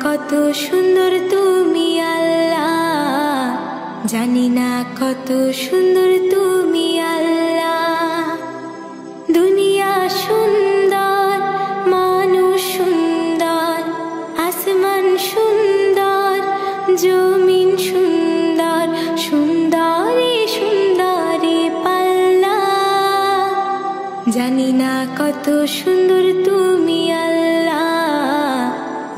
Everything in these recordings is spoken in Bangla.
কত সুন্দর তুমি আল্লাহ, জানি না কত সুন্দর তুমি আল্লাহ। দুনিয়া সুন্দর, মানুষ সুন্দর, আসমান সুন্দর, জমিন সুন্দর, সুন্দরী সুন্দরী পাল্লা। জানি না কত সুন্দর তুমি আল্লাহ,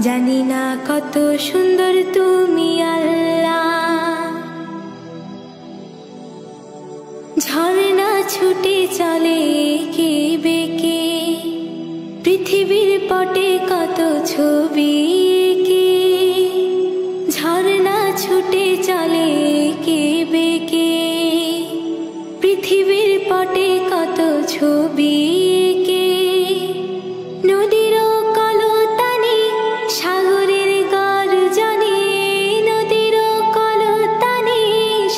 জানি না কত সুন্দর তুমি আল্লাহ। ঝর্ণা ছুটে চলে কে বেঁকে, পৃথিবীর পটে কত ছবি এঁকে। ঝর্ণা ছুটে চলে কে বেঁকে, পৃথিবীর পটে কত ছবি এঁকে। নদীর কলতানি সাগরের গর্জনে, নদীর কলতানি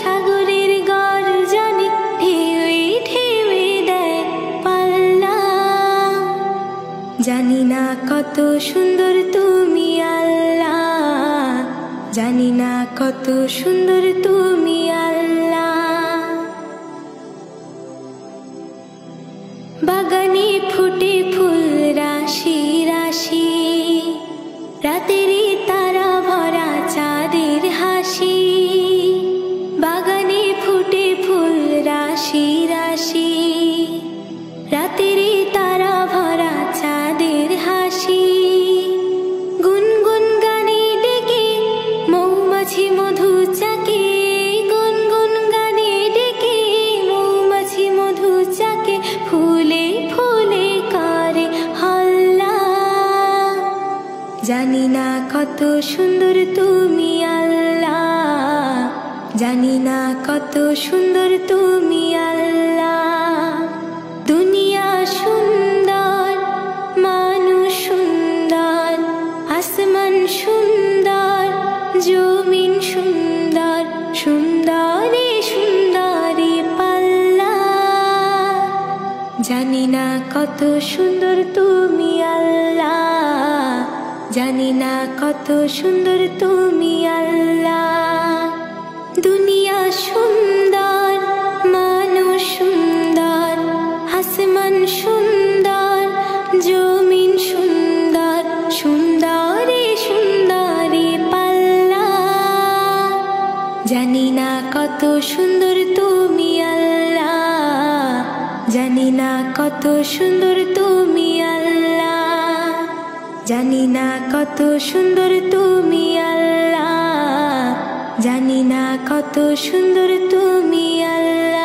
সাগরের গর্জনে, ঢেউয়ে ঢেউয়ে দেয় পাল্লা। জানি না কত সুন্দর তুমি আল্লাহ, জানি না কত সুন্দর তুমি আল্লাহ। বাগানে ফুটে ফুল রাশি রাশি, রাতেরই তারা ভরা চাঁদের হাসি। বাগানে ফুটে ফুল রাশি রাশি, রাতেরই তারা ভরা চাঁদের হাসি। গুনগুন গানে ডেকে মৌমাছি মধু চাকে, গুনগুন গানে ডেকে মৌমাছি মধু চাকে। ফুলে ফুলে করে হল্লা, জানি না কত সুন্দর তুমি আল্লাহ, জানি না কত সুন্দর তুমি আল্লাহ। দুনিয়া সুন্দর, মানুষ সুন্দর, আসমান সুন্দর, জমিন সুন্দর, সুন্দরী সুন্দরী পাল্লা। জানি না কত সুন্দর তুমি আল্লাহ, জানি না কত সুন্দর তুমি আল্লাহ। দুনিয়া সুন্দর, মানুষ সুন্দর, আসমান সুন্দর, জমিন সুন্দর, সুন্দরী সুন্দরী পাল্লা। জানি না কত সুন্দর তুমি আল্লাহ, জানি না কত সুন্দর তুমি আল্লাহ। জানি না কত সুন্দর তুমি আল্লাহ, জানি না কত সুন্দর তুমি আল্লাহ।